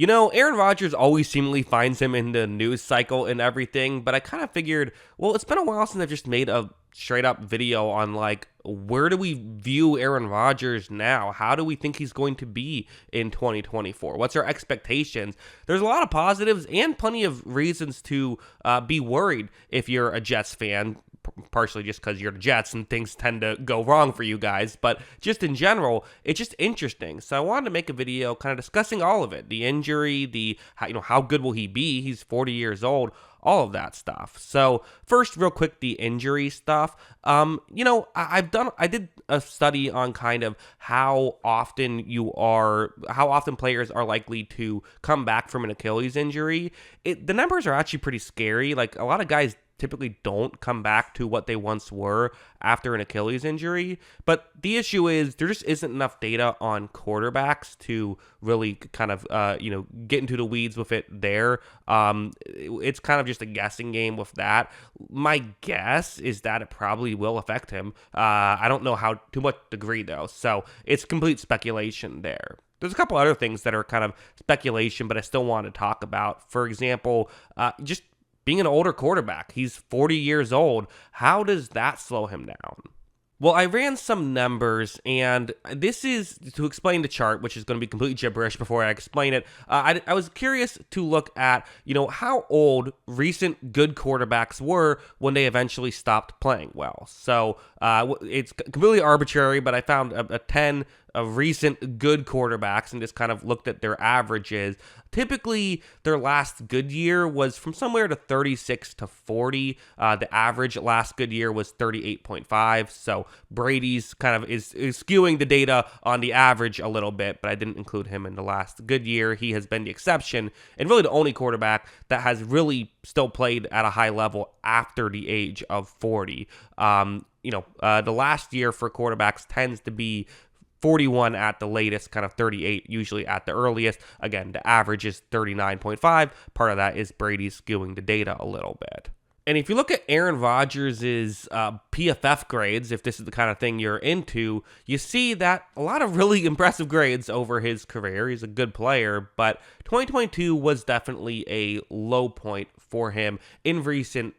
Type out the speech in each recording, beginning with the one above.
You know, Aaron Rodgers always seemingly finds him in the news cycle and everything, but I kind of figured, well, it's been a while since I've just made a straight up video on like where do we view Aaron Rodgers now? How do we think he's going to be in 2024? What's our expectations? There's a lot of positives and plenty of reasons to be worried if you're a Jets fan, partially just because you're the Jets and things tend to go wrong for you guys, but just in general, it's just interesting. So I wanted to make a video kind of discussing all of it, the injury, the how good will he be? He's 40 years old, all of that stuff. So first, real quick, the injury stuff. I did a study on kind of how often players are likely to come back from an Achilles injury. The numbers are actually pretty scary. Like a lot of guys typically don't come back to what they once were after an Achilles injury. But the issue is there just isn't enough data on quarterbacks to really kind of, get into the weeds with it there. It's kind of just a guessing game with that. My guess is that it probably will affect him. I don't know to what degree though. So it's complete speculation there. There's a couple other things that are kind of speculation, but I still want to talk about. For example, just being an older quarterback. He's 40 years old. How does that slow him down? Well, I ran some numbers, and this is to explain the chart, which is going to be completely gibberish before I explain it. I was curious to look at, how old recent good quarterbacks were when they eventually stopped playing well. So it's completely arbitrary, but I found a 10 of recent good quarterbacks and just kind of looked at their averages. Typically, their last good year was from somewhere to 36 to 40. The average last good year was 38.5. So Brady's kind of is skewing the data on the average a little bit, but I didn't include him in the last good year. He has been the exception and really the only quarterback that has really still played at a high level after the age of 40. The last year for quarterbacks tends to be 41 at the latest, kind of 38 usually at the earliest. Again, the average is 39.5. Part of that is Brady skewing the data a little bit. And if you look at Aaron Rodgers' PFF grades, if this is the kind of thing you're into, you see that a lot of really impressive grades over his career. He's a good player, but 2022 was definitely a low point for him in recent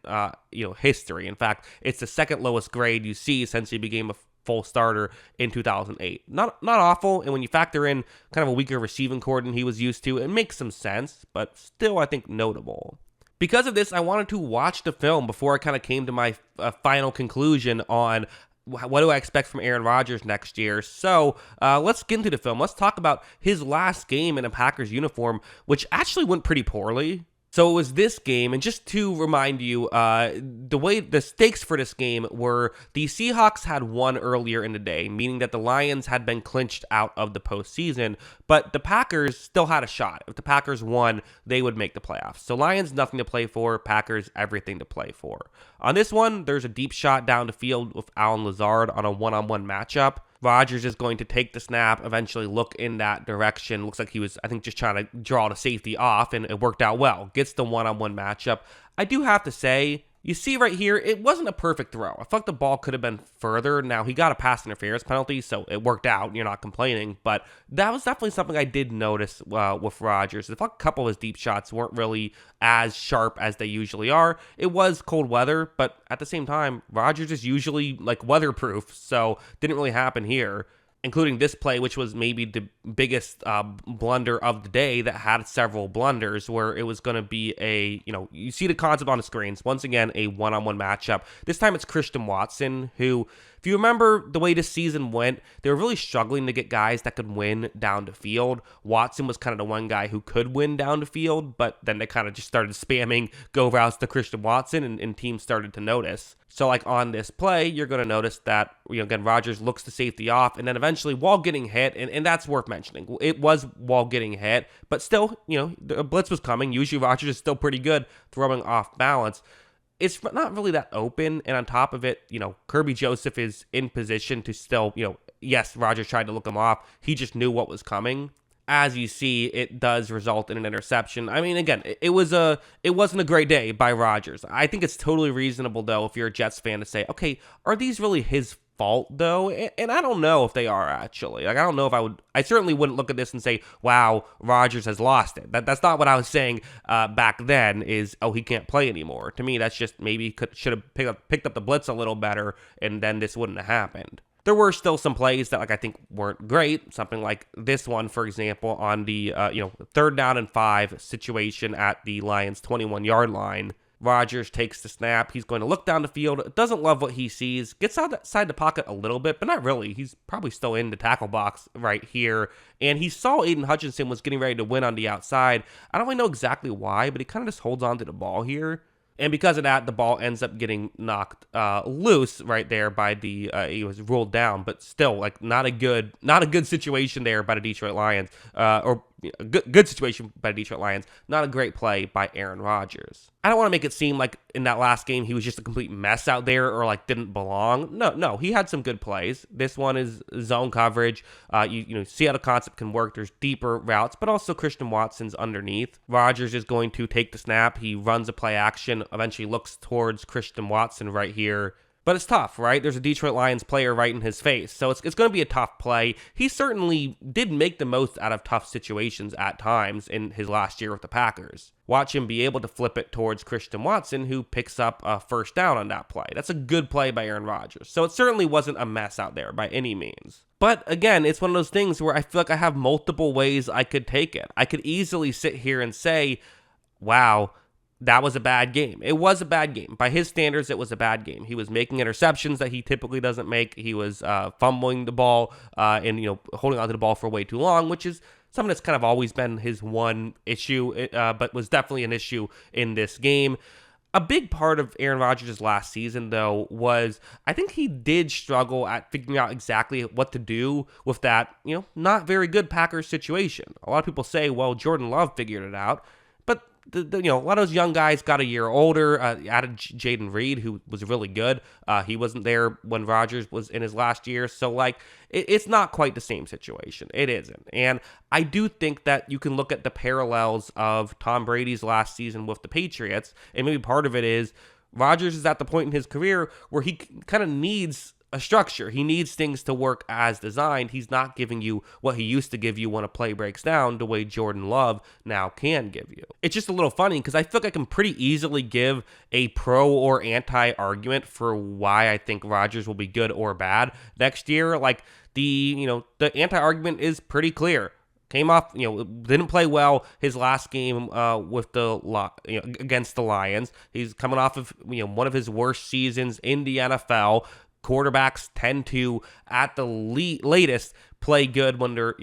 history. In fact, it's the second lowest grade you see since he became a full starter in 2008. Not awful, and when you factor in kind of a weaker receiving core than he was used to, it makes some sense, but still I think notable. Because of this, I wanted to watch the film before I kind of came to my final conclusion on what do I expect from Aaron Rodgers next year. So let's get into the film. Let's talk about his last game in a Packers uniform, which actually went pretty poorly. So it was this game, and just to remind you, the stakes for this game were the Seahawks had won earlier in the day, meaning that the Lions had been clinched out of the postseason, but the Packers still had a shot. If the Packers won, they would make the playoffs. So Lions, nothing to play for. Packers, everything to play for. On this one, there's a deep shot down the field with Allen Lazard on a one-on-one matchup. Rodgers is going to take the snap, eventually look in that direction. Looks like he was, I think, just trying to draw the safety off, and it worked out well. Gets the one-on-one matchup. I do have to say, you see right here, it wasn't a perfect throw. I thought the ball could have been further. Now, he got a pass interference penalty, so it worked out. You're not complaining. But that was definitely something I did notice with Rodgers. I thought a couple of his deep shots weren't really as sharp as they usually are. It was cold weather, but at the same time, Rodgers is usually like weatherproof, so didn't really happen here. Including this play, which was maybe the biggest blunder of the day that had several blunders, where it was going to be you see the concept on the screens. Once again, a one-on-one matchup. This time it's Christian Watson, who, if you remember the way this season went, they were really struggling to get guys that could win down the field. Watson was kind of the one guy who could win down the field, but then they kind of just started spamming go routes to Christian Watson, and teams started to notice. So like on this play, you're going to notice that, again, Rodgers looks the safety off, and then eventually while getting hit, and that's worth mentioning. It was while getting hit, but still, the blitz was coming. Usually Rodgers is still pretty good throwing off balance. It's not really that open, and on top of it, Kirby Joseph is in position to still, yes, Rodgers tried to look him off. He just knew what was coming. As you see, it does result in an interception. I mean, again, it wasn't a great day by Rodgers. I think it's totally reasonable, though, if you're a Jets fan, to say, okay, are these really his fault though, and I don't know if they are actually. Like I don't know if I certainly wouldn't look at this and say, "Wow, Rodgers has lost it." That's not what I was saying back then. Is oh he can't play anymore. To me, that's just maybe should have picked up the blitz a little better, and then this wouldn't have happened. There were still some plays that I think weren't great. Something like this one, for example, on the 3rd down and 5 situation at the Lions 21-yard line. Rodgers takes the snap. He's going to look down the field. Doesn't love what he sees. Gets outside the pocket a little bit, but not really. He's probably still in the tackle box right here. And he saw Aiden Hutchinson was getting ready to win on the outside. I don't really know exactly why, but he kind of just holds on to the ball here. And because of that, the ball ends up getting knocked loose right there by he was ruled down, but still like not a good situation there by the Detroit Lions, or a good situation by the Detroit Lions. Not a great play by Aaron Rodgers. I don't want to make it seem like in that last game he was just a complete mess out there or like didn't belong. No, he had some good plays. This one is zone coverage. You see how the concept can work. There's deeper routes, but also Christian Watson's underneath. Rodgers is going to take the snap. He runs a play action, eventually looks towards Christian Watson right here. But it's tough, right? There's a Detroit Lions player right in his face. So it's going to be a tough play. He certainly did make the most out of tough situations at times in his last year with the Packers. Watch him be able to flip it towards Christian Watson, who picks up a 1st down on that play. That's a good play by Aaron Rodgers. So it certainly wasn't a mess out there by any means. But again, it's one of those things where I feel like I have multiple ways I could take it. I could easily sit here and say, wow, that was a bad game. It was a bad game. By his standards, it was a bad game. He was making interceptions that he typically doesn't make. He was fumbling the ball and holding onto the ball for way too long, which is something that's kind of always been his one issue, but was definitely an issue in this game. A big part of Aaron Rodgers' last season, though, was I think he did struggle at figuring out exactly what to do with that, not very good Packers situation. A lot of people say, well, Jordan Love figured it out. But a lot of those young guys got a year older. Added Jaden Reed, who was really good. He wasn't there when Rodgers was in his last year. So, it's not quite the same situation. It isn't. And I do think that you can look at the parallels of Tom Brady's last season with the Patriots. And maybe part of it is Rodgers is at the point in his career where he kind of needs a structure. He needs things to work as designed. He's not giving you what he used to give you when a play breaks down the way Jordan Love now can give you. It's just a little funny because I feel like I can pretty easily give a pro or anti argument for why I think Rodgers will be good or bad next year. Like the anti argument is pretty clear. Came off, didn't play well his last game with against the Lions. He's coming off of one of his worst seasons in the NFL. Quarterbacks tend to, at the latest, play good when they're,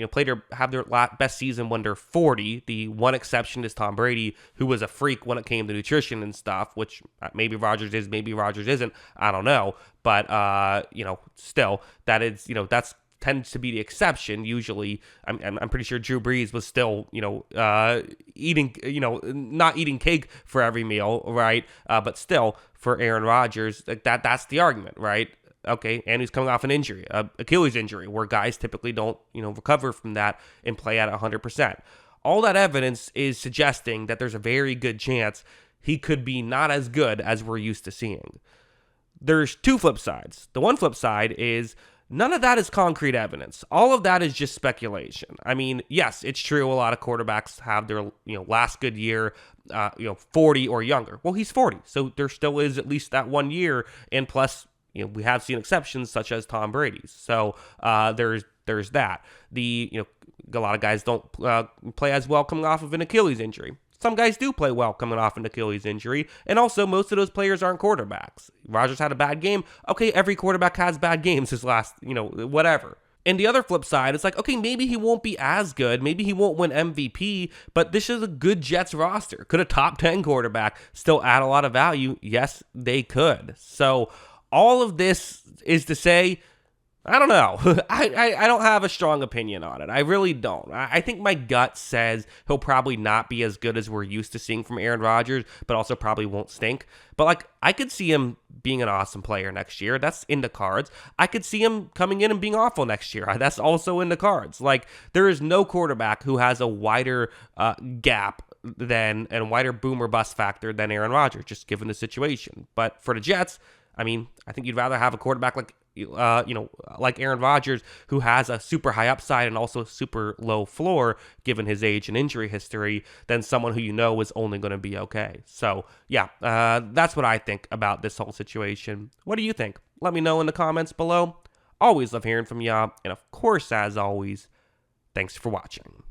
have their best season when they're 40. The one exception is Tom Brady, who was a freak when it came to nutrition and stuff, which maybe Rodgers is, maybe Rodgers isn't. I don't know. But, still, that is, that's tends to be the exception. Usually, I'm pretty sure Drew Brees was still, eating, not eating cake for every meal, right? But still, for Aaron Rodgers, that's the argument, right? Okay, and he's coming off an injury, Achilles injury, where guys typically don't, recover from that and play at 100%. All that evidence is suggesting that there's a very good chance he could be not as good as we're used to seeing. There's two flip sides. The one flip side is none of that is concrete evidence. All of that is just speculation. I mean, yes, it's true. A lot of quarterbacks have their, last good year, 40 or younger. Well, he's 40, so there still is at least that 1 year, and plus, we have seen exceptions such as Tom Brady's. So there's that. A lot of guys don't play as well coming off of an Achilles injury. Some guys do play well coming off an Achilles injury, and also most of those players aren't quarterbacks. Rodgers had a bad game. Okay, every quarterback has bad games his last, whatever. And the other flip side, it's like, okay, maybe he won't be as good. Maybe he won't win MVP, but this is a good Jets roster. Could a top 10 quarterback still add a lot of value? Yes, they could. So all of this is to say, I don't know. I don't have a strong opinion on it. I really don't. I think my gut says he'll probably not be as good as we're used to seeing from Aaron Rodgers, but also probably won't stink. But I could see him being an awesome player next year. That's in the cards. I could see him coming in and being awful next year. That's also in the cards. There is no quarterback who has a wider gap and a wider boom or bust factor than Aaron Rodgers, just given the situation. But for the Jets, I mean, I think you'd rather have a quarterback like like Aaron Rodgers, who has a super high upside and also super low floor given his age and injury history, than someone who is only going to be okay. So, yeah, that's what I think about this whole situation. What do you think? Let me know in the comments below. Always love hearing from y'all. And of course, as always, thanks for watching.